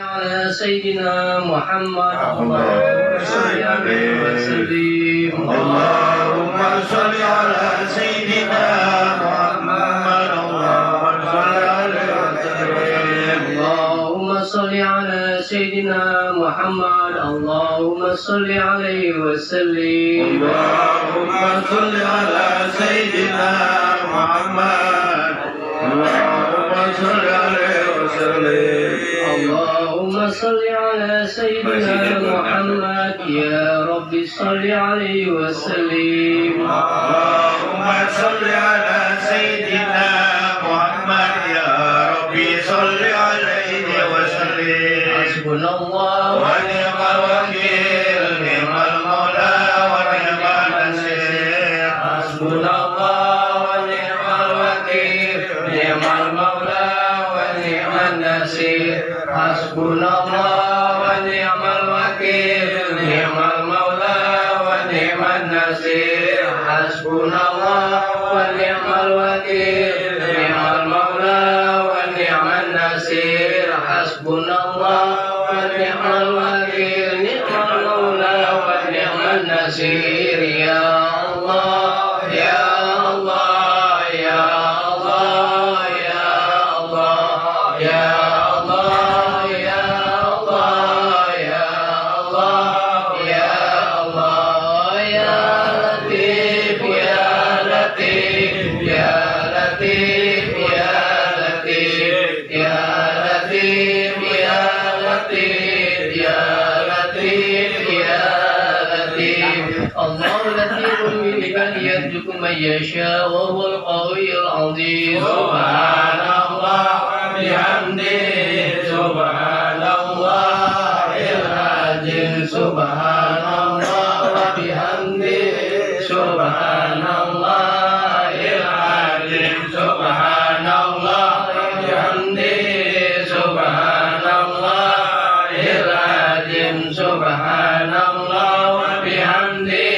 على سيدنا محمد اللهم صل عليه وسلم. اللهم صل على سيدنا محمد اللهم صل عليه وسلم. اللهم صل على سيدنا محمد اللهم صل عليه وسلم. اللهم صل على سيدنا محمد اللهم صل عليه وسلم. اللهم صل على سيدنا محمد يا رب صل عليه وسلم. اللهم صل على سيدنا محمد يا ربي صل عليه وسلم. حسبنا الله ونعم الوكيل نعم المولى ونعم النصير. حسبنا الله ونعم الوكيل نعم المولى ونعم النصير. حسبنا الله ونعم الوكيل نعم المولى ونعم النصير. حسبنا الله ونعم الوكيل نعم المولى ونعم النصير. حسبنا الله ونعم الوكيل نعم المولى ونعم النصير. يا الله يا الله يا الله يا الله يا الله يا الله يا الله يا الله يا لطيف يا لطيف يا لطيف يا لطيف يا لطيف يا لطيف يا لطيف يا لطيف. الله لطيف بعباده يرزق من يشاء وهو القوي العظيم. سبحان الله وبحمده سبحان الله العظيم. سبحان الله وبحمده سبحان الله العظيم. سبحان الله وبحمده سبحان الله العظيم. سبحان الله وبحمده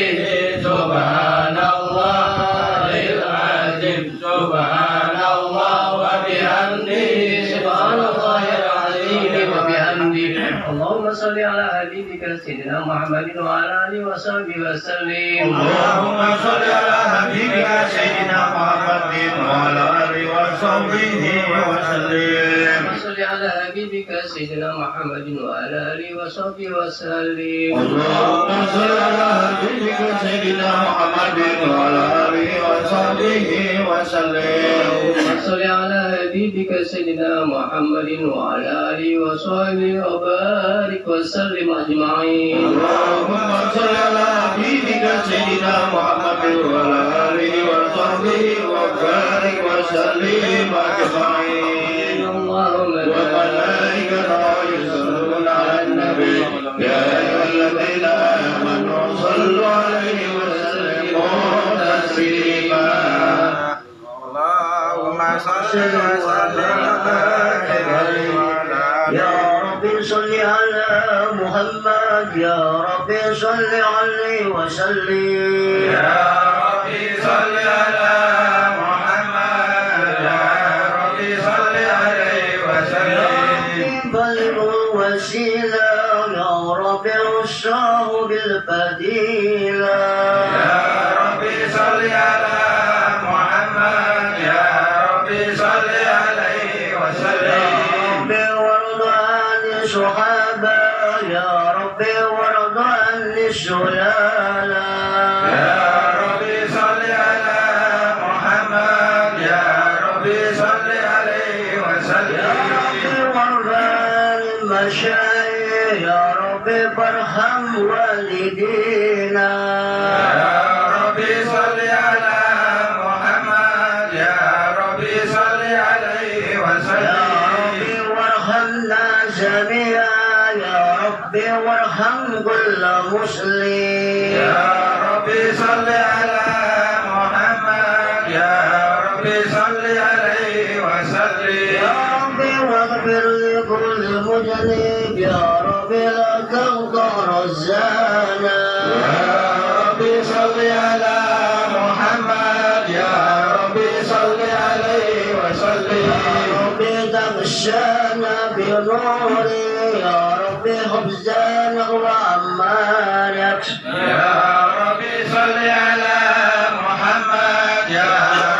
سبحان الله العظيم. سبحان الله وبحمده سبحان الله العظيم وبحمده. اللهم صل على حبيبك سيدنا محمد وعلى اله وصحبه وسلم. اللهم صل على حبيبك سيدنا محمد وعلى آله وصحبه وسلم. صل على حبيبك سيدنا محمد وعلى اله وصحبه وسلم. اللهم صل على حبيبك سيدنا محمد وعلى آله وصحبه وسلم. صل على حبيبك سيدنا محمد وعلى اله وصحبه وبارك وسلم اجمعين. اللهم صل على حبيبك سيدنا محمد وعلى آله وصحبه وبارك وسلم أجمعين. اللهم وملائكته يصلون على النبي يا أيها الذين آمنوا صلوا عليه وسلموا تسليما. اللهم صل وسلم يا رب صل على محمد يا رب صل عليه وسلم. يا ربي صل على محمد يا ربي صل عليه وسلم. بلغ الوسيلة يا رب وصاه بالفضيلة. يا ربي صل على محمد يا ربي صل عليه وسلم. يا رب وارض عن الصحابة يا رب وارض عن السلالة. يا ربي صل على محمد يا ربي صل عليه وسلم. وارض عن المشايخ يا رب فارحم والدينا. يا ربي صل على محمد يا ربي صل عليه يا وسلم. رب وارحمنا جميعا يا رب وارحم كل مسلم. يا ربي صل على محمد يا ربي صل عليه وسلم. يا رب واغفر لكل مذنب يا رب لا تغفر الزانا. يا ربي صل على محمد يا ربي صل عليه وسلم. يا رب تغشانا بنور ربي خبزا وعمالك يا ربي صل على محمد يا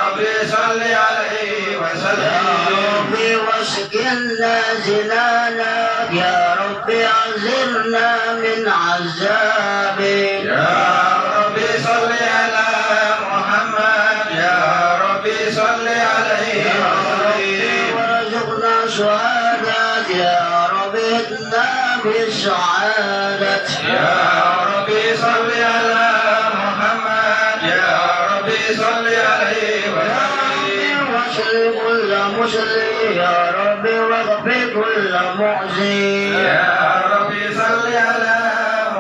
ربي صل عليه وسلم يا ربي واسقنا زنانا يا ربي عزلنا من عذابك يا ربي صل على محمد يا ربي صل عليه وسلم ورزقنا شهادات يا ربي اتنا بالسعادة يا ربي صل على محمد يا ربي صل عليه وسلم واشل كل مسلم يا ربي واغفر كل معزي يا ربي صل على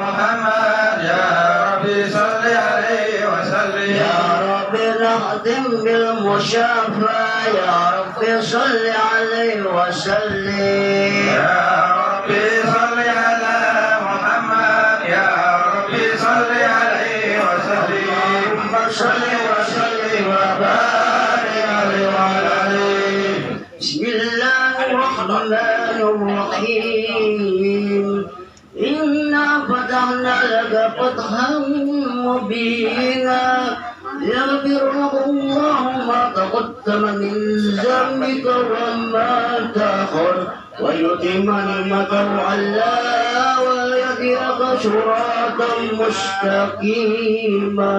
محمد يا ربي صل عليه وسلم يا ربي نخدم بالمشافى يا ربي صل عليه وسلم يا ربي صل على محمد يا ربي صل عليه وسلم اللهم صل وسلم وبارك عليه وعلى آله. بسم الله الرحمن الرحيم إنا فتحنا لك فتحا مبينا يغفر لك الله ما تقدم من ذنبك وما تأخر ويتم نعمته على ويهديك صراطا مستقيما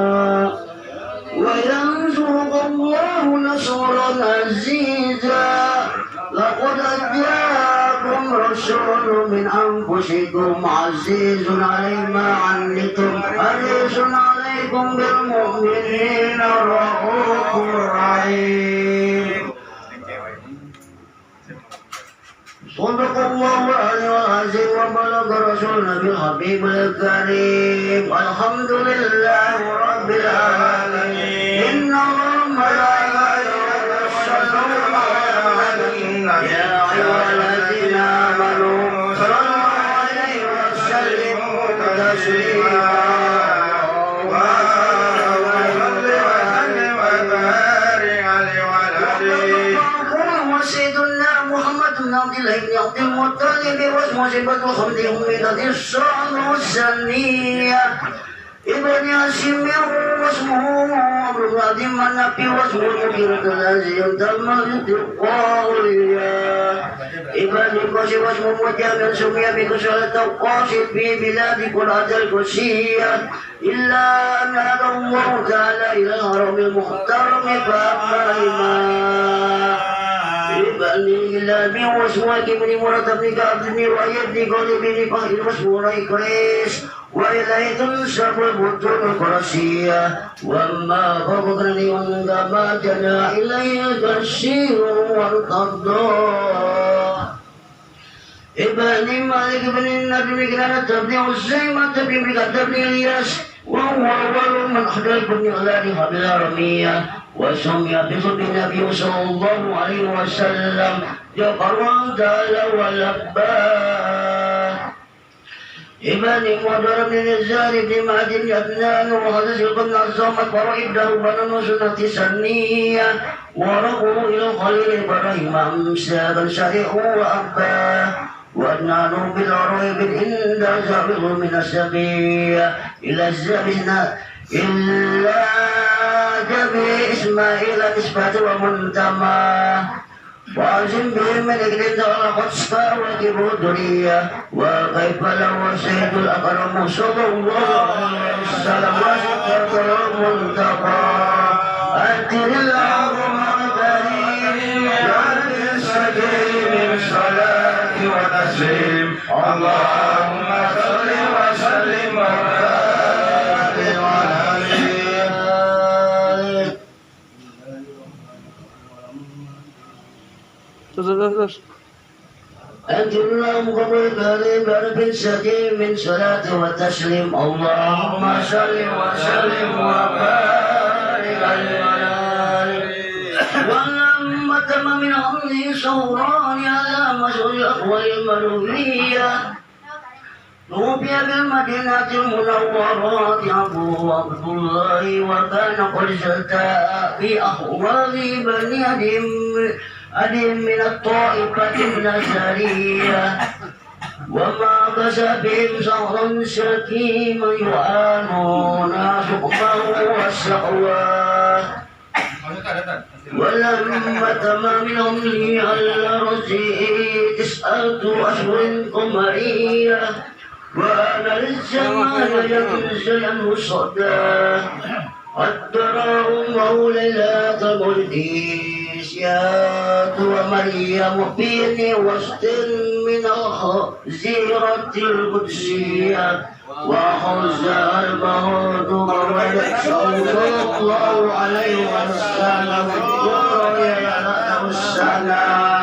وينصرك الله نصرا عزيزا لقد جاءكم رسول من أنفسكم عزيز عليه ما عنتم حريص عليكم بالمؤمنين رؤوف رحيم صدق الله العلي العظيم وبلغ رسولنا بالحبيب الكريم الحمد لله رب العالمين إن الله وملائكته يصلون على النبي يا أيها الذين آمنوا صلوا عليه وسلموا تسليما سيدنا محمد بن عبد الله بن عبد المطلب واسمه صفة خمد أمة الصعب والسنية ابن هاشم واسمه عمرو بن عبد المناف واسمه المغيرة الذي تم القاضية ابن القاسم واسمه مجامع سمي بكسرة القاسم في بلاد قرى القسية إلا أن هدى الله تعالى إلى الهرم المحترم فأما بني هلال وسواك بن مرة بن كعب بن رؤية بن قال بن فهد مسمور قريش وإليه تنسب البطون القرشية وما فوقني وانقما جنى إليه الشير والقضاء ابن مالك بن النبي كان تبني الزيمة بن بن الياس وهو أول من أحدث بن هلال قبل الأرمية وسمي بصدق النبي صلى الله عليه وسلم جبرا تعالى ولباه ابن مدر بن الزار بن معدن يدنان وهذا سلق بن عزام فرائده بن سنة سنية ورقوا إلى الخليل إبراهيم أمسادا شريح وأباه وأدنانوا بالعروي بالإند زابغ من السبية إلى الزبنة إلا جميع إسماعيل نسبة ومنتمى وعزم بهم من إجلد القدس وكبه الدنيا وكيف لو سيد الأكرم صلى الله عليه وسلم وسكرت المنتقى أنتر العظم الكريم يا السجين صلاة وتسليم اللهم صل وسلم وبارك على Terus. أنت اللهم قبول كريم بارك سكين من صلاة وتسليم اللهم صل وسلم وبارك عليه ولما تم من أمره صوران على مسؤول الأقوال المنوية توفي بالمدينة المنورة أبوه عبد الله وكان قد زلتا في أحوال بني أدم من الطائفة النصرية وما كسبهم صهرا شكيما يعانون حكمه والشقوى ولما تمام عمره على رجعه 9 أشهر قمرية وأنا الزمان ينزل عنه الصدى قدره مولى لا تمرديسيات ومريم بين وسط من الخزيرة القدسية وخز المهود صلى الله عليه وسلم ويا السلام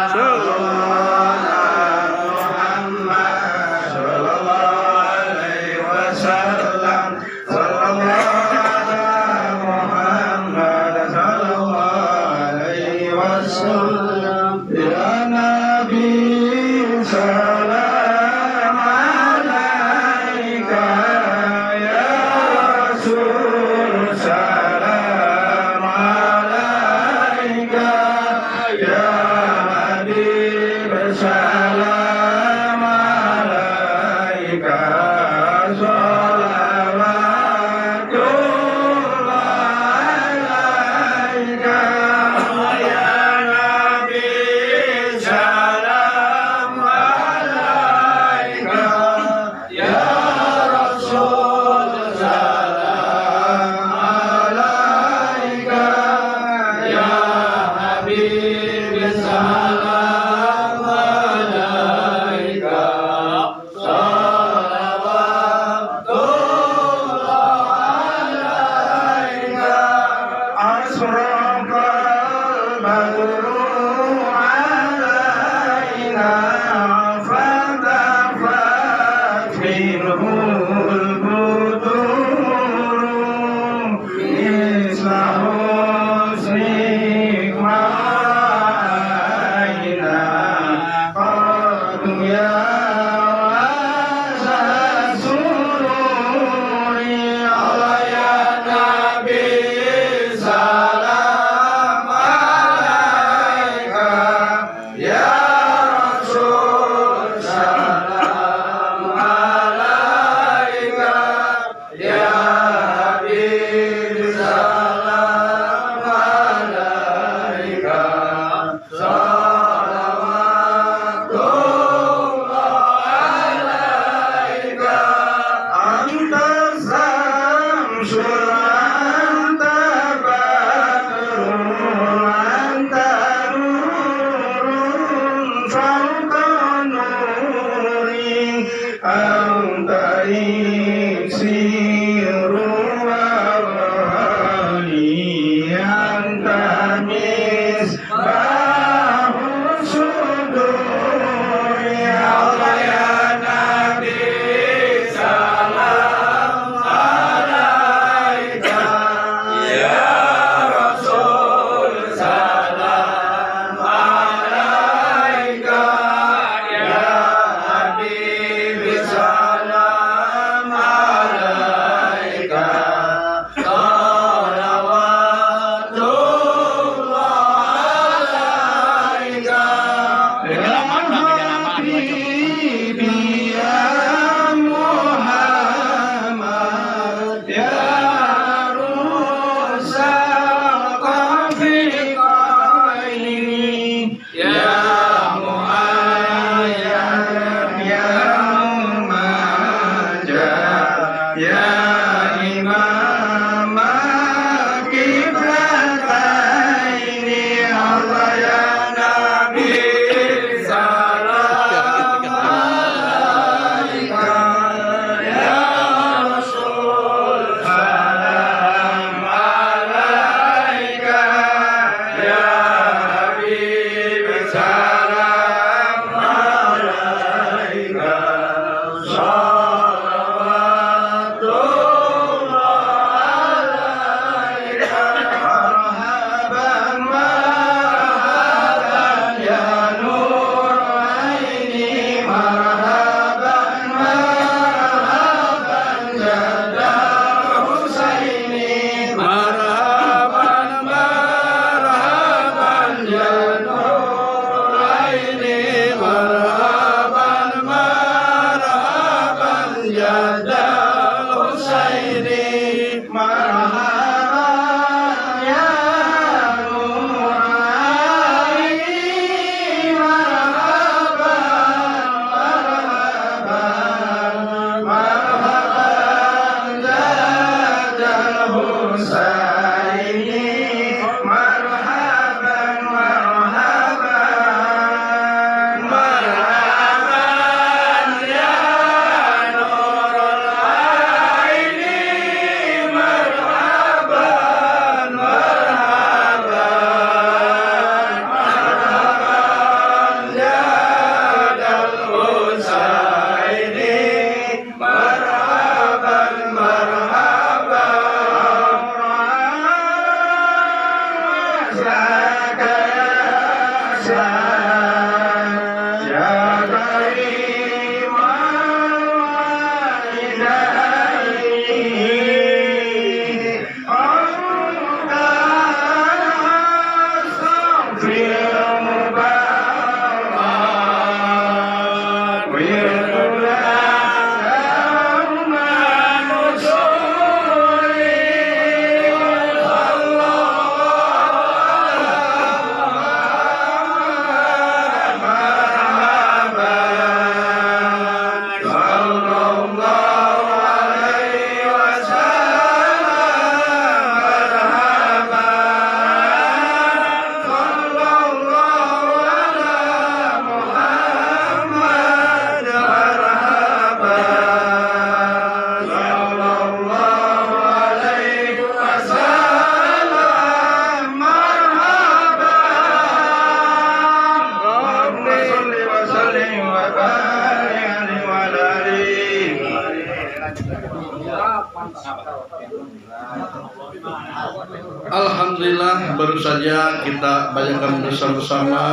Alhamdulillah, baru saja kita bacakan bersama-sama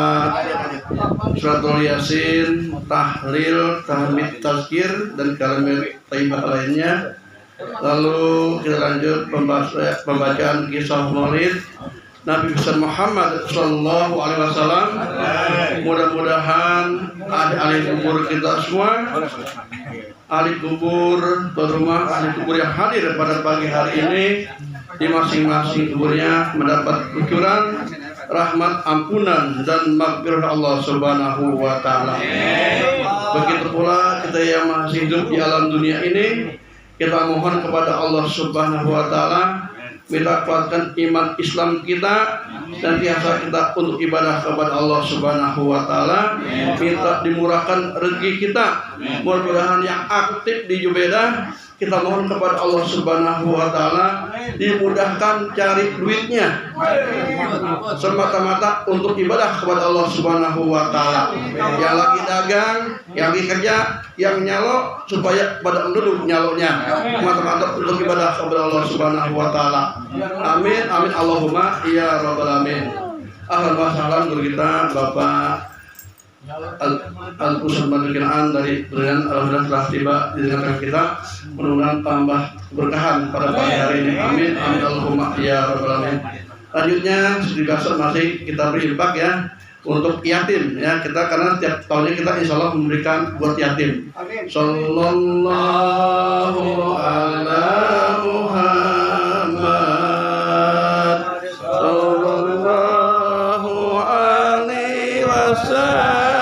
suratul Yasin, tahlil, tahmid, tazkir, dan kalimat thayyibah lainnya. Lalu kita lanjut pembacaan kisah Maulid Nabi besar Muhammad Sallallahu Alaihi Wasallam. Mudah-mudahan ahli kubur kita semua, ahli kubur tuan rumah, ahli kubur yang hadir pada pagi hari ini di masing-masing kuburnya mendapat kucuran rahmat, ampunan, dan maghfirah Allah Subhanahu wa Ta'ala. Begitu pula kita yang masih hidup di alam dunia ini, kita mohon kepada Allah Subhanahu wa Ta'ala minta kuatkan iman Islam kita dan biasa kita untuk ibadah kepada Allah Subhanahu wa Ta'ala. Minta dimurahkan rezeki kita, mudah-mudahan yang aktif di Jubedah, kita mohon kepada Allah Subhanahu wa Ta'ala dimudahkan cari duitnya semata-mata untuk ibadah kepada Allah Subhanahu wa Ta'ala. Yang lagi dagang, yang lagi kerja, yang nyalo, supaya pada duduk nyalonya semata-mata untuk ibadah kepada Allah Subhanahu wa Ta'ala. Amin, amin, Allahumma ya rabbal alamin. Ahlan wa sahlan guru kita Bapak Al-Pusat Madrikinaan dari Berian Alhamdulillah telah tiba di tengah kita. Mudah-mudahan tambah berkahan pada pagi hari ini. Amin, amin, Allahumma ya rabbal alamin. Lanjutnya seperti biasa masih kita beri infak ya untuk yatim ya, kita karena setiap tahunnya kita insya Allah memberikan buat yatim. Sallallahu ala Muhammad sallallahu alaihi wasallam.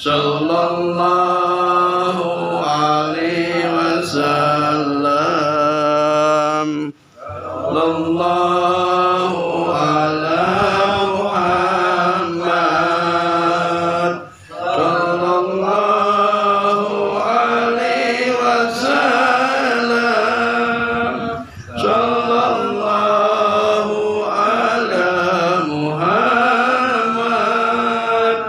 Sallallahu alaihi wasallam. Sallallahu ala Muhammad. Sallallahu alaihi wasallam. Sallallahu ala Muhammad.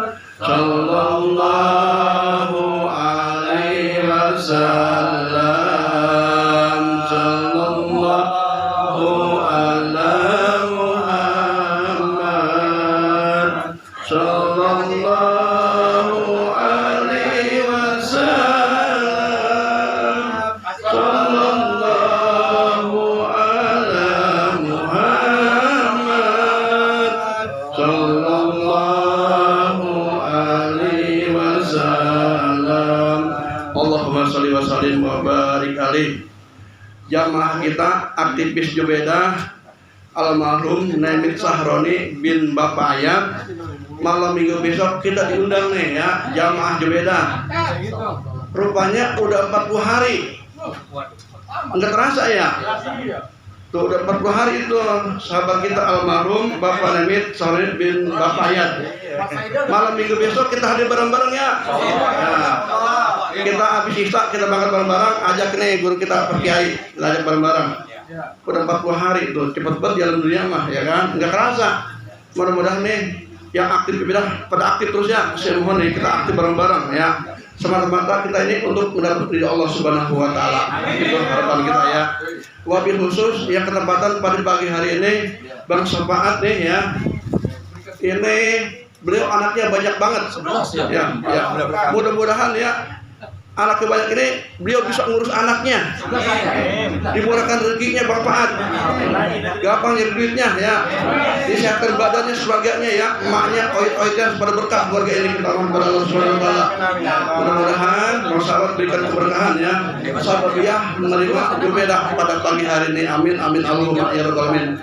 Sallallahu alaihi wasallam. Sallallahu ala Muhammad. Sallallahu alaihi wasallam. Sallallahu ala Muhammad. Sallallahu alaihi wasallam. Allahumma sholli wa sallim wa barik alaihi. Jamaah kita aktivis Jubedah almarhum Nemit Sahroni bin Bapak Ayat, malam minggu besok kita diundang nih ya, jamaah Jubedah. Rupanya udah 40 hari. Enggak terasa ya? Tuh udah 40 hari itu sahabat kita almarhum Bapak Nemit Sahroni bin Bapak Ayat. Malam minggu besok kita hadir bareng-bareng ya. Nah, kita habis isya kita berangkat bareng-bareng, ajak nih guru kita Pak Kiai, kita ajak bareng-bareng. Udah 40 hari itu, cepat banget di alam dunia mah ya kan? Enggak kerasa. Mudah-mudahan nih yang aktif ibadah pada aktif terus ya. Saya mohon nih kita aktif bareng-bareng ya. Semata-mata kita ini untuk mendapat ridha Allah Subhanahu wa Ta'ala. Itu harapan kita ya. Wabil khusus yang ketempatan pada pagi hari ini Bang Syafaat nih ya. Ini beliau anaknya banyak banget. Ya, ya. Mudah-mudahan ya anaknya banyak ini beliau bisa ngurus anaknya, dimurahkan rezekinya bermanfaat, gampang nyari duitnya ya, disehatkan badannya sebagainya ya, emaknya oit-oitnya pada berkah keluarga ini. Kita mohon kepada Allah Subhanahu wa Ta'ala mudah-mudahan masyarakat berikan keberkahan ya, sahabat menerima Jubedah pada pagi hari ini. Amin, amin, Allahumma ya rabbal alamin.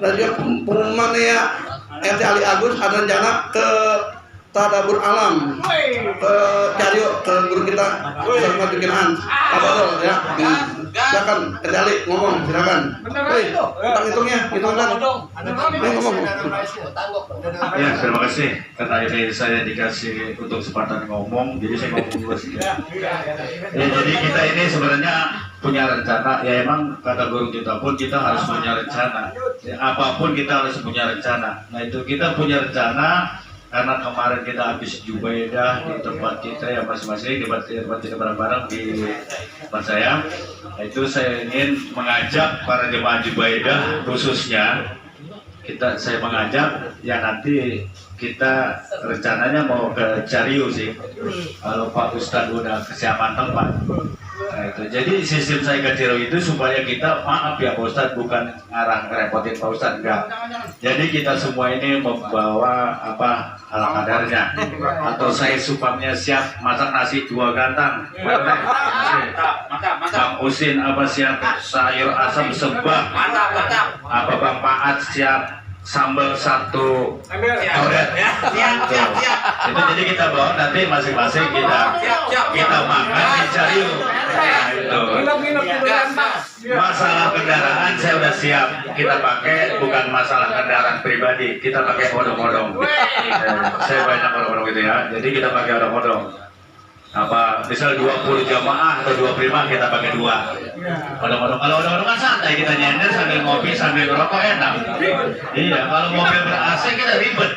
Dan juga pengumuman ya, RT Ali Agus ada rencana ke Tadabur Alam, ke Caryo, ke guru kita Ustaz Madrikinaan Kabadol ya. Silakan RT Ali ngomong, silakan. Hei, hitungnya, hitungkan. Ngomong. Ya, terima kasih karena ini saya dikasih untuk kesempatan ngomong, jadi saya ngomong dulu sih. Ya, jadi kita ini sebenarnya punya rencana. Ya emang kata guru kita pun kita harus punya rencana. Ya, apapun kita harus punya rencana. Nah itu kita punya rencana karena kemarin kita habis Jubaidah di tempat kita ya masing-masing, di tempat kita bareng-bareng di tempat saya. Nah, itu saya ingin mengajak para jemaah Jubaidah khususnya saya mengajak ya nanti kita rencananya mau ke Cariu sih kalau Pak Ustadz udah kesiapan tempat. Nah itu jadi sistem saya ke Cariu itu supaya kita maaf ya Pak Ustadz bukan ngarang ngerepotin Pak Ustadz enggak. Jadi kita semua ini membawa apa ala kadarnya atau saya supamnya siap masak nasi 2 gantang. Bang Usin apa siap sayur asam sebab. Apa Bang Paat siap sambal 1 oret. Itu jadi kita bawa nanti masing-masing kita makan di Cariu. Nah, itu. Masalah kendaraan saya udah siap. Kita pakai bukan masalah kendaraan pribadi, kita pakai odong-odong. Saya banyak odong-odong gitu ya. Jadi kita pakai odong-odong. Apa misal 20 jamaah atau 25 kita pakai 2 odong-odong. Kalau odong-odong kan santai, kita nyender sambil ngopi sambil ngerokok enak. Iya, kalau mobil ber-AC kita ribet.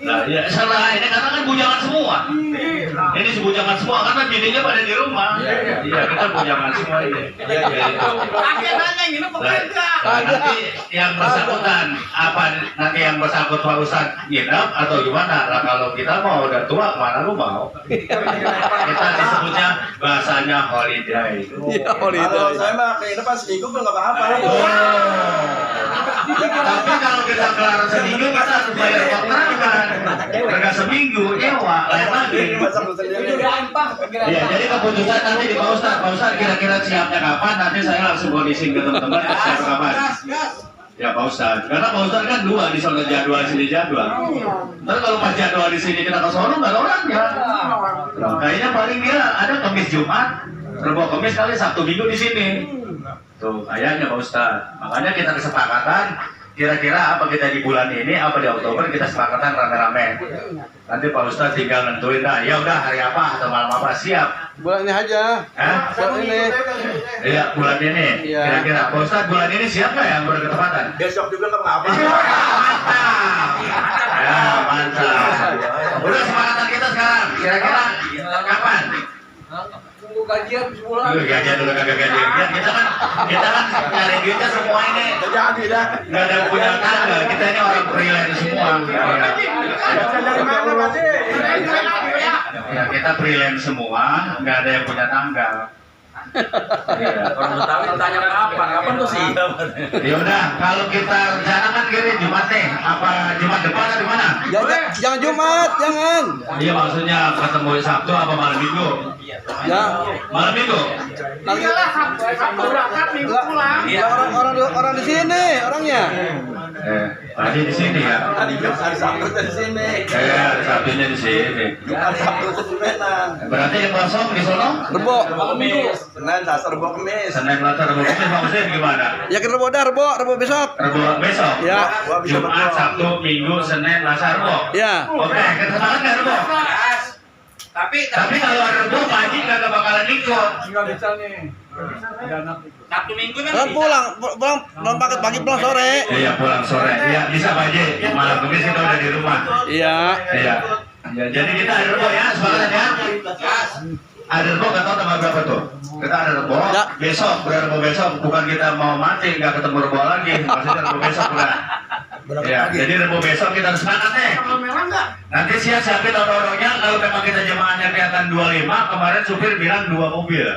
Nah, ya salah ini karena kan bujangan semua. Ini bujangan semua karena bininya pada di rumah. Iya, kita bujangan semua ini. Iya, itu. Nah, nanti yang bersangkutan apa nanti yang bersangkut Pak Ustadz nginep atau gimana? Nah, kalau kita mau udah tua mana lu mau? Kita disebutnya bahasanya holiday. Iya, holiday. Kalau saya mah keinginan pas seminggu pun nggak apa-apa. Tapi kalau kita kelar seminggu kita harus bayar kontrakan. Harga seminggu nyewa lain lagi. Iya, jadi keputusan nanti di Pak Ustadz. Pak Ustadz kira-kira siapnya kapan? Nanti saya langsung kondisi ke teman-teman siap kapan. Ya Pak Ustadz, karena Pak Ustadz kan 2 di sana jadwal sini jadwal. Tapi kalau pas jadwal di sini kita ke sono nggak ada orangnya. Nah, kayaknya paling dia ada Kamis Jumat, Rebo Kamis kali Sabtu Minggu di sini. Tuh kayaknya Pak Ustadz. Makanya kita kesepakatan kira-kira apa kita di bulan ini apa di Oktober kita sepakatan rame-rame. Nanti Pak Ustadz tinggal nentuin dah. Ya udah hari apa atau malam apa siap. Bulan ini aja. Bulan ini. Iya bulan ini. Iya. Kira-kira Pak Ustadz bulan ini siap nggak yang berketepatan? Besok juga nggak apa-apa. Ya mantap. Udah sepakatan kita sekarang. Kira-kira kapan? Tunggu gajian sebulan. Gajian dulu kagak gajian. Ya, kita kan nyari duitnya semua ini. Jadi dah. Nggak ada yang punya tangga. Kita ini orang freelance semua. Dari mana Pak? Ya kita freelance semua. Nggak ada yang punya tangga. Iya. Orang Betawi tanya kapan tuh sih? Ya udah, kalau kita rencanakan kira Jumat nih, apa Jumat depan atau di mana? Jangan Jumat, jangan. Iya maksudnya ketemu Sabtu apa malam Minggu? Ya. Malam Minggu. Sabtu berangkat Minggu pulang. Orang di sini orangnya. Tadi di sini ya. Tadi hari Sabtu di sini. Hari Sabtunya di sini. Hari Sabtu Senin. Berarti yang kosong di sono? Rebo. Senin, Selasa, Rabu, Kamis. Senin, Selasa, Rabu, Kamis maksudnya gimana? Ya ke Rebo dah, Rebo besok. Rabu besok. Ya. Jumat, Sabtu, Minggu, Senin, Selasa, Rabu. Ya. Oke, kita semangat nggak Rabu? Tapi kalau ada Rabu, Pak Haji nggak bakalan ikut. Nggak bisa nih. Sabtu Minggu kan Kan pulang paket pagi pulang sore. Iya pulang sore. Iya bisa Pak Haji. Malam Kamis kita udah di rumah. Iya. Iya. Ya, jadi kita ada Rabu ya, semangat ya. Ada Rabu nggak tahu tanggal berapa tuh? Kita ada Rabu. Ya. Besok, Rabu besok. Bukan kita mau mati nggak ketemu Rabu lagi. Maksudnya Rabu besok udah. Ya, jadi Rabu besok kita harus semangat nih. Nanti siapin orang-orangnya. Kalau memang kita jemaahnya kelihatan 25, kemarin supir bilang 2 mobil.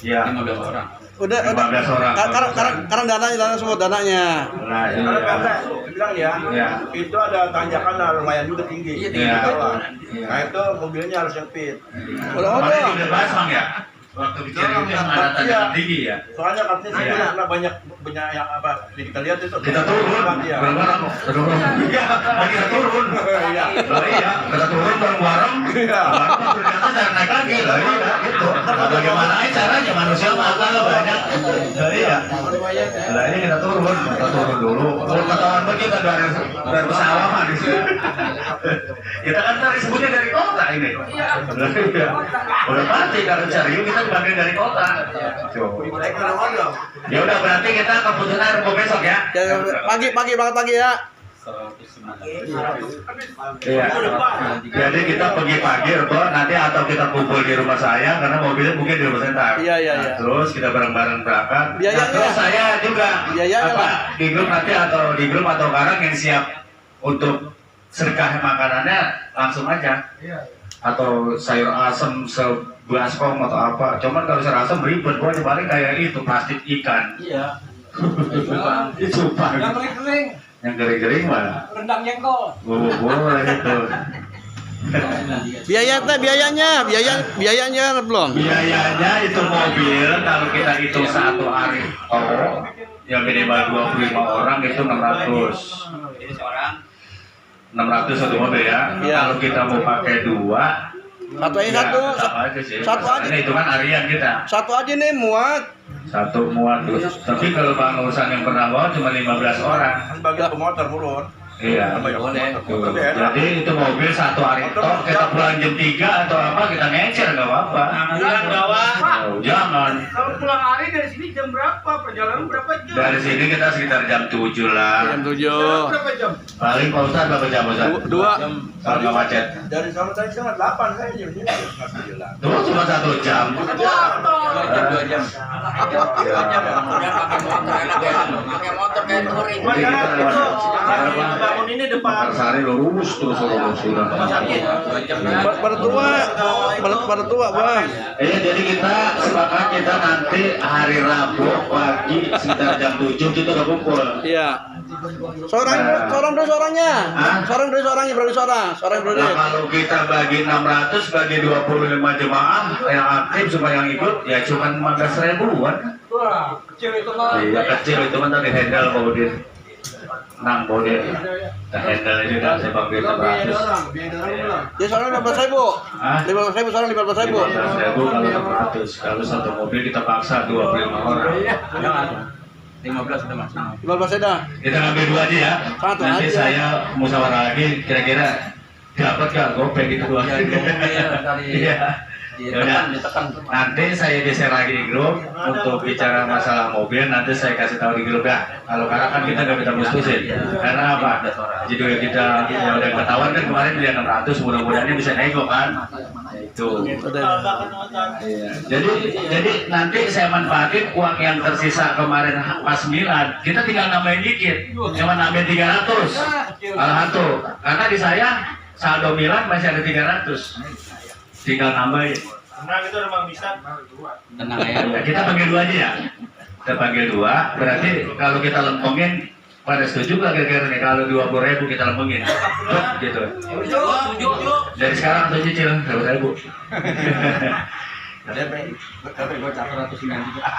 Ya. 15 orang. Udah. 15 orang. Sekarang dana semua dananya. Nah, Karena iya. Pak bilang ya, Iya. itu ada tanjakan lumayan juga tinggi. Iya, tinggi. Nah itu mobilnya harus yang fit. Kemarin udah bahas Bang ya. Waktu bicara itu yang ada tanjakan tinggi ya. Soalnya katanya sih Iya. karena banyak punya yang apa? Kita lihat itu. Kita turun, bareng-bareng. Iya, kita turun. Iya, kita turun bareng-bareng. Ternyata cara naik lagi, iya, gitu. Bagaimana caranya manusia makan banyak. Iya. Nah ini kita turun dulu. Kalau ketahuan kita dari pesawahan di sini. Kita kan cari sebutnya dari kota ini. Iya. Udah pasti kalau cari kita dipanggil dari kota. Ya udah berarti kita keputusan Rebo besok ya. Pagi banget pagi ya. Iya. Jadi kita pergi pagi Rebo nanti atau kita kumpul di rumah saya karena mobilnya mungkin di rumah saya. Iya. Terus kita bareng-bareng berangkat. Biayanya. Nah, terus saya juga Biayanya apa di grup nanti atau di grup atau karang yang siap untuk sedekah makanannya langsung aja. Atau sayur asem sebaskom atau apa. Cuman kalau sayur asem ribet, gua paling kayak itu plastik ikan. Iya. Itu yang kering-kering. Yang kering-kering mah. Rendang jengkol. Boleh itu. Biayanya belum. Biayanya itu mobil kalau kita hitung satu hari yang minimal 25 orang itu 600. 600 satu mobil ya. Kalau kita mau pakai dua, satu aja sih. Satu aja. Ini hitungan harian kita. Satu aja nih muat. Satu muat terus. Tapi kalau pengurusan yang pernah bawa cuma 15 orang. Bagi pemotor turun. Iya. Jadi itu mobil satu hari toh kita pulang jam 3 atau apa kita ngecer nggak apa-apa. Jangan. Kalau pulang hari dari sini jam berapa? Perjalanan berapa jam? Dari sini kita sekitar jam 7 lah. Jam 7. Berapa jam? Paling Pak Ustadz berapa jam Ustadz? 2. Kalau nggak macet. Dari sana tadi setengah 8 saya jam ini. Tuh cuma 1 jam. 2 jam. Pakai motor kayak touring. Bangun ini depan. Sehari lurus terus sudah. Pada tua bang. Jadi kita sepakat kita nanti hari Rabu pagi sekitar jam 7 kita udah kumpul. Iya. Seorang dari seorangnya. Berapa seorang? Nah, kalau kita bagi 600 bagi 25 jemaah yang aktif supaya yang ikut ya cuma 15 ribuan. Wah, kecil itu mah. Iya kecil itu mah tadi handle Baudin. Nang Baudin. Kita handle ini dan saya bagi 600. Ya seorang 15.000. 15.000 seorang 15.000. 15.000 kalau 600. Kalau satu mobil kita paksa 25 orang. Jangan. 15 sudah maksimal. 15 sudah. Kita ngambil 2 aja ya. Satu Nanti aja. saya musyawarah lagi kira-kira dapat gak gopek itu 2. Iya. Yaudah, nanti saya share lagi di grup untuk bicara masalah mobil. Nanti saya kasih tahu di grup ya. Kalau karena kan kita nggak bisa mustusin. Karena apa? Jadi kita yang udah ketahuan kan kemarin dia 600, mudah-mudahannya bisa nego kan. Itu. Iya. Jadi nanti saya manfaatin uang yang tersisa kemarin pas Milan. Kita tinggal nambahin dikit, cuma nambahin 300. Alhamdulillah. Karena di saya saldo Milan masih ada 300. Tinggal nambahin. Tenang itu memang bisa. Tenang ya. Ya, kita panggil 2 aja ya. Kita panggil 2. Berarti kalau kita lempengin pada setuju nggak kira-kira nih kalau 20.000 kita lempengin? Gitu. Dari sekarang atau cicil 100.000.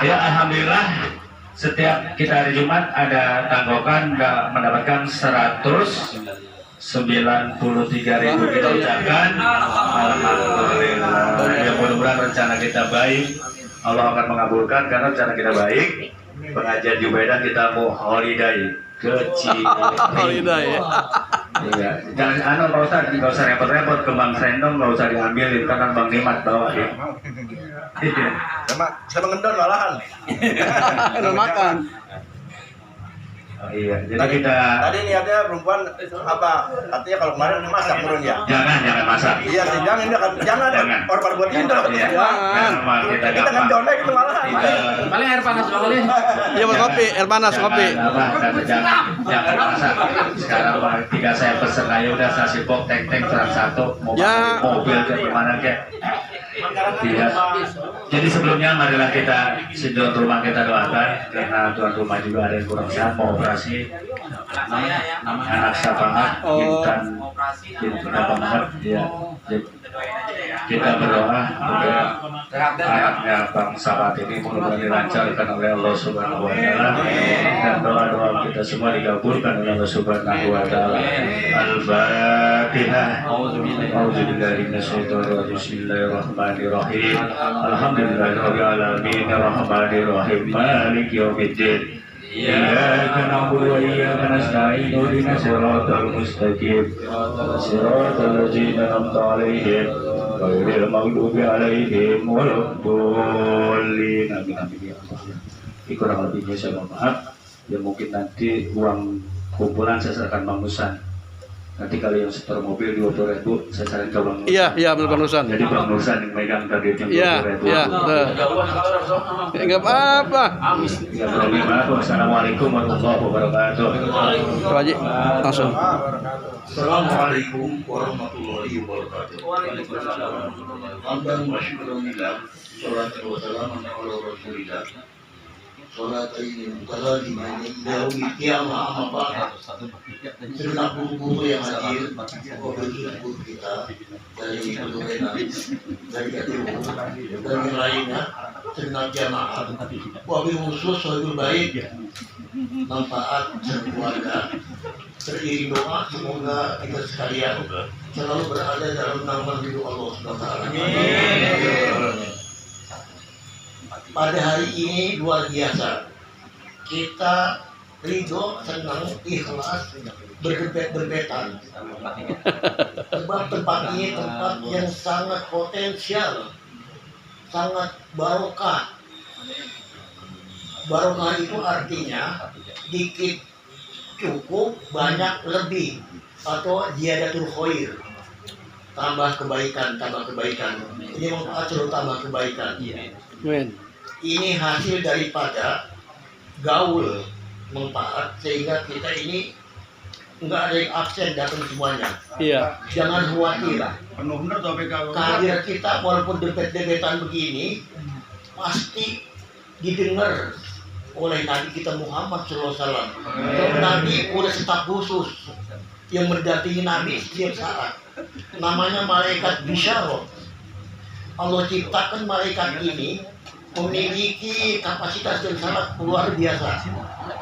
Ya alhamdulillah setiap kita hari Jumat ada tanggokan mendapatkan 193.000 kita ucapkan alhamdulillah. Ya mudah-mudahan rencana kita baik, Allah akan mengabulkan karena rencana kita baik. Pengajian Jubedah kita mau holiday ke Cimahi. Holiday. Iya, jangan Pak Ustadz, nggak usah repot-repot ke Bang Sendong, nggak usah diambilin karena Bang Nimat bawa ya. Sama ngendon malahan. Ngendon makan. Oh, iya, jadi kita Tadi niatnya perempuan apa? Artinya kalau kemarin masak turun ya? jangan masak. Iya sih, jangan korban buat kita. Iya. Jangan. Kita Kita ngendonnya gitu malahan. Paling air panas kali. Iya buat kopi, air panas kopi. Jangan masak. Sekarang ketika saya pesen aja udah saya sibuk teng-teng terang satu mau Ya. pakai mobil ke mana kek. Tidak. Jadi sebelumnya marilah kita tuan rumah kita doakan karena tuan rumah juga ada yang kurang sehat mau operasi. Anak Sapangat Intan apa banget ya. Kita berdoa anaknya Bang Sahabat ini mudah-mudahan dilancarkan oleh Allah Subhanahu wa taala dan doa-doa kita semua dikabulkan oleh Allah Subhanahu wa taala. Al-Fatihah. A'udzubillahi minasyaitonir rajim. Bismillahirrahmanirrahim. Alhamdulillahirabbil alamin arrahmanir rahim maliki yaumiddin. Iyyaka na'budu wa iyyaka nasta'in ihdinas siratal mustaqim siratal ladzina an'amta 'alaihim ghairil maghdubi 'alaihim waladdallin. Amin. Kurang lebihnya saya mohon maaf. Ya mungkin nanti uang kumpulan saya serahkan Bang Nusan. Nanti kalau yang setor mobil 20.000 saya sarankan ke Bang Nusan. Iya, benar Bang Nusan. Jadi Bang Nusan yang megang target yang 20.000. Iya, enggak apa-apa. Ya, Wassalamualaikum warahmatullahi wabarakatuh. Pak Haji, langsung. Assalamualaikum warahmatullahi wabarakatuh. Waalaikumsalam. Hamdan wa syukran lillah. Sholatan wa salaman ala Rasulillah. Sholat ini bukanlah di mana dahulu kiamah amma ba'd. Segenap buku yang hadir, bersyukur kita dari Kedurenan, dari KTU, dan yang lainnya, segenap jamaah. Wabil khusus sohibul baik, manfaat keluarga. Teriring doa semoga kita sekalian selalu berada dalam naungan ridho Allah Subhanahu wa taala. Pada hari ini luar biasa. Kita ridho, senang, ikhlas, berbet-berbetan. Sebab tempat ini tempat yang sangat potensial, sangat barokah. Barokah itu artinya dikit cukup, banyak lebih, atau ziyadatul khair. Tambah kebaikan. Ini manfaat selalu tambah kebaikan. Ini hasil daripada gaul manfaat sehingga kita ini enggak ada yang absen datang semuanya. Iya. Jangan khawatir. Kehadiran kita walaupun debet-debetan begini pasti didengar oleh Nabi kita Muhammad SAW. Nabi udah staf khusus yang mendampingi Nabi setiap saat. Namanya malaikat bisyarah. Allah ciptakan malaikat ini memiliki kapasitas yang sangat luar biasa,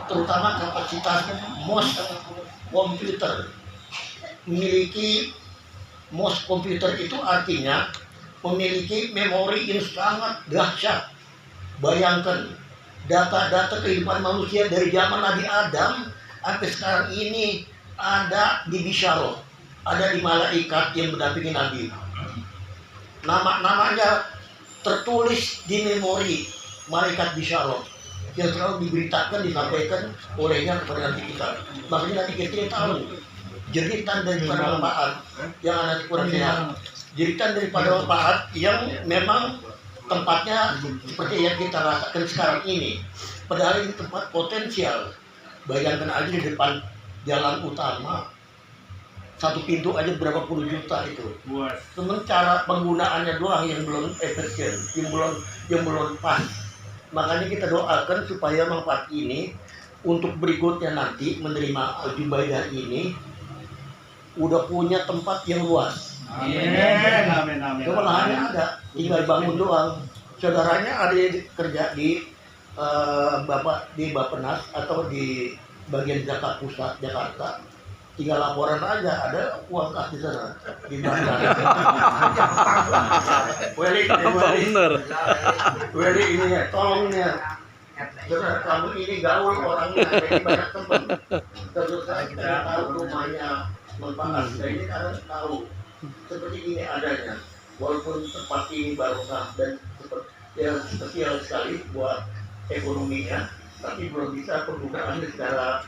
terutama kapasitas mouse komputer. Memiliki mouse komputer itu artinya memiliki memori yang sangat dahsyat. Bayangkan data-data kehidupan manusia dari zaman Nabi Adam sampai sekarang ini ada di bisyarah, ada di malaikat yang mendampingi Nabi. Namanya tertulis di memori malaikat bisyarah yang selalu diberitakan, disampaikan olehnya kepada nanti kita. Makanya nanti kita tahu jeritan daripada manfaat yang nanti kurang sehat, jeritan daripada manfaat yang memang tempatnya seperti yang kita rasakan sekarang ini. Padahal ini tempat potensial. Bayangkan aja di depan jalan utama, satu pintu aja berapa puluh juta itu. Cuman cara penggunaannya doang yang belum efisien, yang belum pas. Makanya kita doakan supaya manfaat ini untuk berikutnya nanti menerima Al-Jubaidah ini udah punya tempat yang luas. Amin. Cuma lahannya ada, tinggal bangun doang. Saudaranya ada yang kerja di Bappenas atau di bagian Jakarta Pusat, Jakarta. Tinggal laporan aja, ada uang kas di sana. Di mana? Weli ini ya, tolongnya. Saudara kamu ini gaul orangnya, jadi banyak teman. Terus kita tahu rumahnya manfaat. Ini karena tahu seperti ini adanya. Walaupun tempat ini barokah dan spesial sekali buat ekonominya, tapi belum bisa penggunaannya secara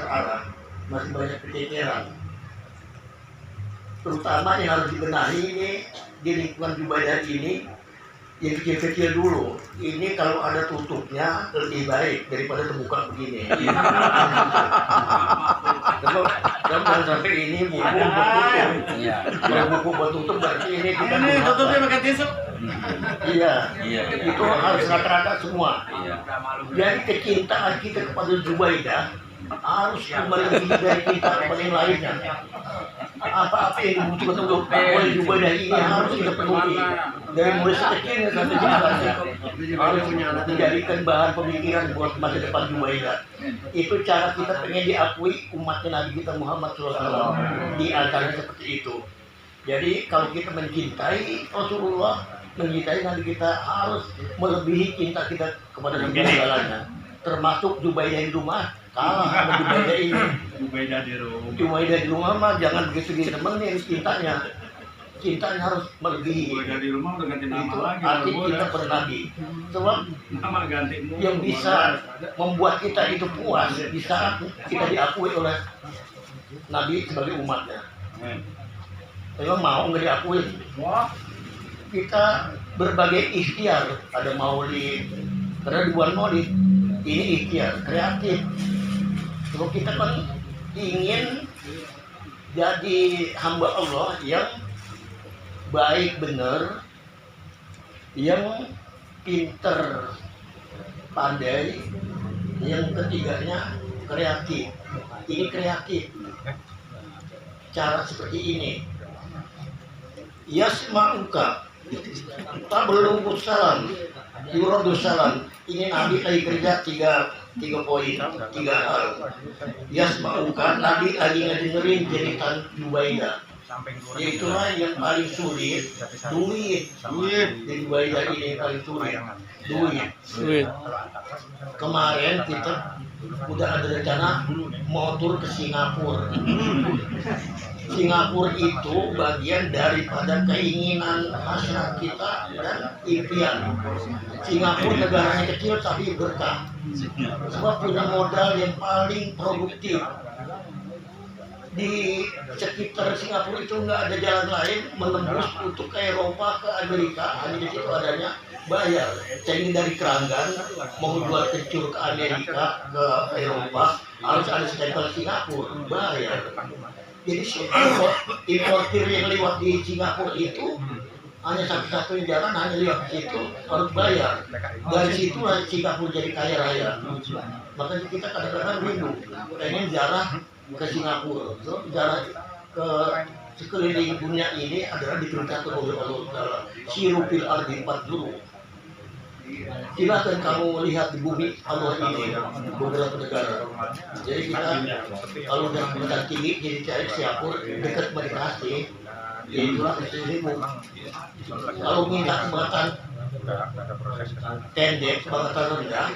terarah. Masih banyak kececeran, terutama yang harus dibenahi ini di lingkungan Jubaidah ini yang kecil-kecil dulu. Ini kalau ada tutupnya lebih baik daripada terbuka begini. Jangan sampai ini buku bertutup. Kalau buku bertutup berarti ini kita tutupnya pakai tisu. Iya. Itu harus rata-rata semua. Jadi kecintaan kita kepada Jubaidah harus melebihi dari kita kepada yang lainnya. apa yang dibutuhkan oleh Jubaidah ini harus kita penuhi. Dari mulai sekecil sampai dewasa harus menjadikan bahan pemikiran buat masa depan Jubaidah. Itu cara kita pengen diakui umatnya Nabi kita Muhammad SAW. Di antaranya seperti itu. Jadi kalau kita mencintai Rasulullah, mencintai Nabi kita, harus melebihi cinta kita kepada segalanya. Termasuk Jubaidah di rumah kalah sama Jubaidah ini. Jubaidah di rumah mah jangan begitu temenin cintanya. Cintanya harus melebihi. Jubaidah di rumah udah ganti nama Itu lagi. arti kita pada Nabi. Sebab Nama ganti. yang bisa membuat kita itu puas di saat kita diakui oleh Nabi sebagai umatnya. Memang mau nggak diakui? Kita berbagai ikhtiar, ada maulid, karena di bulan maulid ini ikhtiar kreatif. Kalau kita kan ingin jadi hamba Allah yang baik benar, yang pinter, pandai, yang ketiganya kreatif. Ini kreatif. Cara seperti ini. Yasma'uka tablughu salam yuradu salam. Ini Nabi lagi kerja tiga poin, 3 hal. Yasma'uka, Nabi lagi ngedengerin jeritan Jubaidah. Itulah yang paling sulit, duit. Di Jubaidah ini paling sulit, duit. Kemarin kita udah ada rencana mau tur ke Singapura. Singapura itu bagian daripada keinginan hasrat kita dan impian. Singapura negaranya kecil tapi berkah. Sebab punya modal yang paling produktif. Di sekitar Singapura itu nggak ada jalan lain menembus untuk ke Eropa, ke Amerika. Hanya di situ adanya bayar. Jadi dari Keranggan mau jual kencur ke Amerika, ke Eropa, harus ada stempel Singapura, bayar. Jadi importir yang lewat di Singapura itu hanya satu-satunya jalan, hanya lewat situ harus bayar. Dari situ Singapura jadi kaya raya. Makanya kita kadang-kadang rindu pengen jarah ke Singapura. So, jarah ke sekeliling dunia ini adalah diperintahkan oleh Allah Taala. Siru fil ardi fadzuru. Silakan kamu lihat di bumi Allah ini beberapa negara. Jadi kita kalau udah mental tinggi jadi cari Singapura dekat Bekasi, itulah istrimu. Kalau minta kebangatan pendek, kebangatan rendah,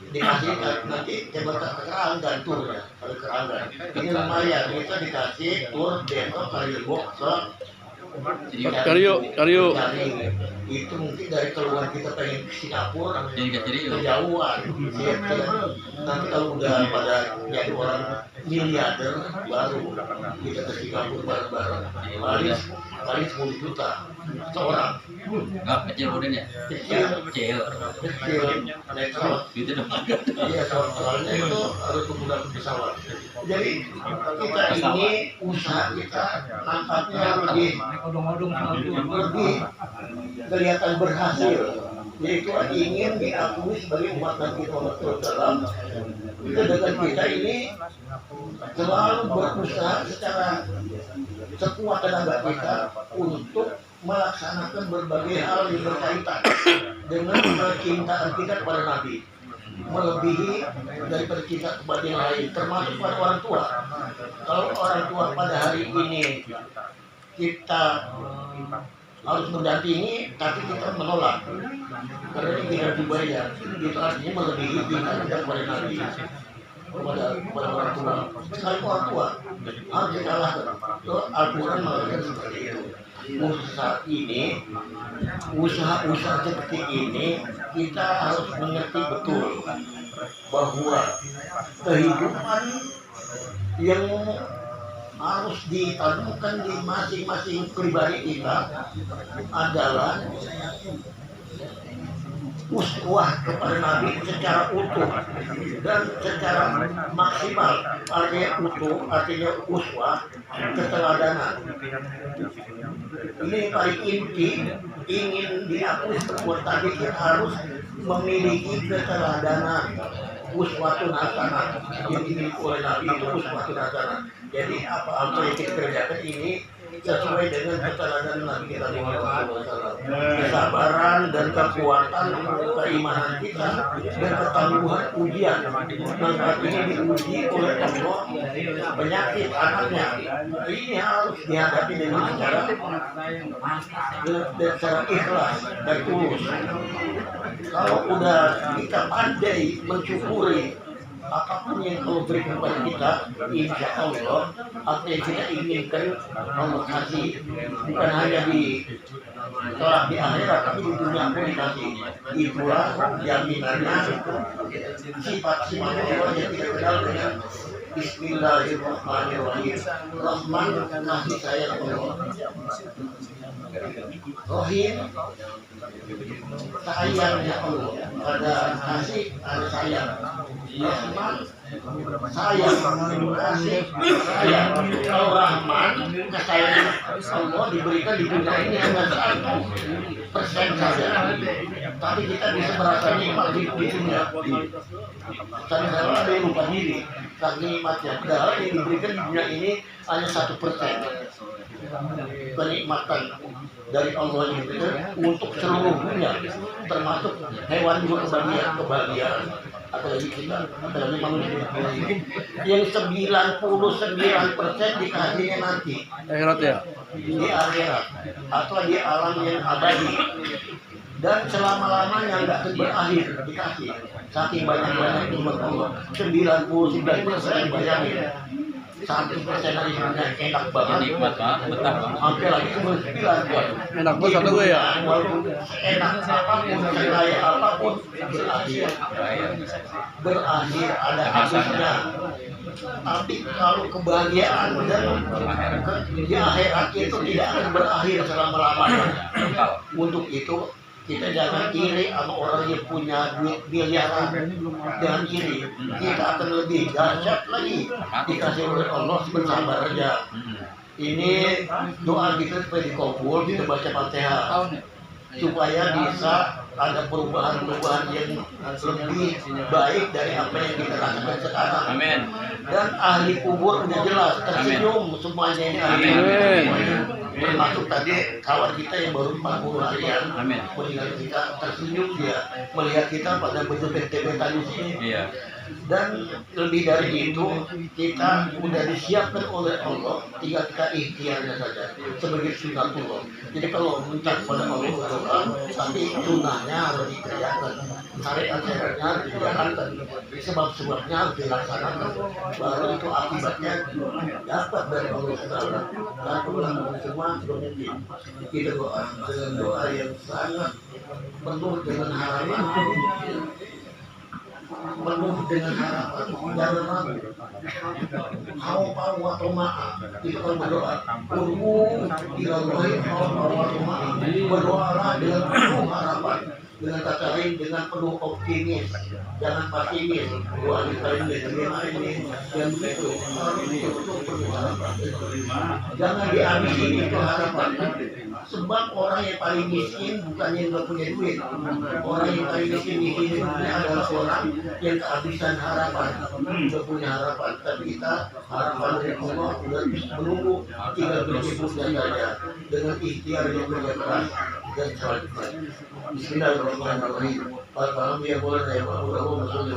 dikasih nanti kebangatan Keranggan turnya, kalau Keranggan. Ini lumayan, kita dikasih tur Depok Kalibo ke Karyo. Itu mungkin dari keluar kita pengen ke Singapura kejauhan. Nanti kalau udah pada jadi orang miliarder baru kita ke Singapura bareng-bareng. Paling 10 juta seorang. Enggak kecil modelnya. Kecil. Naik pesawat. Iya, soalnya itu harus menggunakan pesawat. Jadi kita ini usaha kita nampaknya lebih kelihatan berhasil, yaitu ingin diakui sebagai umat Nabi Muhammad SAW. Dengan kita ini selalu berusaha secara sekuat tenaga kita untuk melaksanakan berbagai hal yang berkaitan dengan kecintaan kita kepada Nabi, melebihi daripada cinta kepada yang lain, termasuk pada orang tua. Kalau orang tua pada hari ini kita harus mendampingi, tapi kita menolak karena ini tidak dibayar. Itu artinya melebihi cinta kita kepada Nabi, kepada orang tua. Sekali orang tua harus dikalahkan. Al-Quran mengatakan seperti itu. Usaha seperti ini kita harus mengerti betul bahwa kehidupan yang harus ditanamkan di masing-masing pribadi kita adalah uswah kepada Nabi secara utuh dan secara maksimal. Artinya utuh, artinya uswah, keteladanan. Ini yang paling inti, ingin diakui sebuah tadi kita harus memiliki keteladanan. uswatun hasanah yang dimiliki oleh Nabi itu uswatun hasanah. Jadi apa yang kita kerjakan ini sesuai dengan keteladanan Nabi kita Muhammad SAW. Kesabaran dan kekuatan keimanan kita dan ketangguhan ujian. Nah, saat ini diuji oleh Allah penyakit anaknya. Ini harus dihadapi dengan secara ikhlas dan tulus. Kalau udah kita pandai mensyukuri apapun yang Allah berikan kepada kita, insya Allah apa yang kita inginkan Allah kasih, bukan hanya di kelak di akhirat tapi di dunia pun dikasih. Itulah jaminannya sifat-sifat Allah yang kita kenal dengan Bismillahirrahmanirrahim. Rahman, kasih sayang Allah. Rahim, sayangnya Allah. Ada kasih, ada sayang. Rahman, sayang, kasih, sayang. Kalau Rahman, kesayangan Allah diberikan di dunia ini hanya 1% saja. Tapi kita bisa merasa nikmat di dunia. Kadang-kadang ada yang lupa diri, karena nikmatnya. Padahal yang diberikan di dunia ini hanya 1%. Kenikmatan dari Allah yang diberikan untuk seluruh dunia, termasuk hewan juga kebahagiaan. Apalagi kita, apalagi manusia. Yang 99% dikasihnya nanti Akhirat ya. di akhirat atau di alam yang abadi dan selama-lamanya nggak akan berakhir dikasih. Saking banyak-banyak nikmat Allah, 99% bayangin. 1% dari dunia enak banget, hampir lagi cuma 9. Enak banget satu gue ya. Walaupun enak apapun, sekaya apapun, berakhir ada habisnya. Tapi kalau kebahagiaan dan di akhirat itu tidak akan berakhir selama-lamanya. Untuk itu kita jangan iri sama orang yang punya duit miliaran. Jangan iri. Kita akan lebih dahsyat lagi dikasih oleh Allah, bersabar aja. Ini doa kita supaya dikabul, kita baca Fatihah supaya bisa ada perubahan-perubahan yang lebih baik dari apa yang kita rasakan sekarang. Amin. Dan ahli kubur udah jelas tersenyum semuanya ini ahli kubur. Termasuk tadi kawan kita yang baru 40 harian meninggal kita, tersenyum dia melihat kita pada bentuk bete-betan di sini. Iya. Dan lebih dari itu kita sudah disiapkan oleh Allah, tinggal kita ikhtiarnya saja sebagai sunatullah. Jadi kalau minta kepada Allah berdoa, tapi sunnahnya harus dikerjakan, syariat-syariatnya harus dijalankan, sebab-sebabnya harus dilaksanakan, baru itu akibatnya dapat dari Allah Subhanahu. Dan pulang semua bermimpi. Kita doa dengan doa yang sangat penuh dengan harapan. Penuh dengan harapan, jangan ragu. Hau atau maaf itu kan berdoa. Berdoalah dengan penuh harapan, dengan kata lain dengan penuh optimis, jangan pesimis. Doa kita ini yang begitu penuh harapan. Jangan dihabisi itu harapan. Sebab orang yang paling miskin bukan yang nggak punya duit. Orang yang paling miskin di dunia adalah orang yang kehabisan harapan, nggak punya harapan. Tapi kita harapan dari Allah sudah menunggu, tinggal berjibuknya saja dengan ikhtiar yang kerja keras dan salat. Bismillahirrahmanirrahim. Alhamdulillah boleh ya Pak. Mudah-mudahan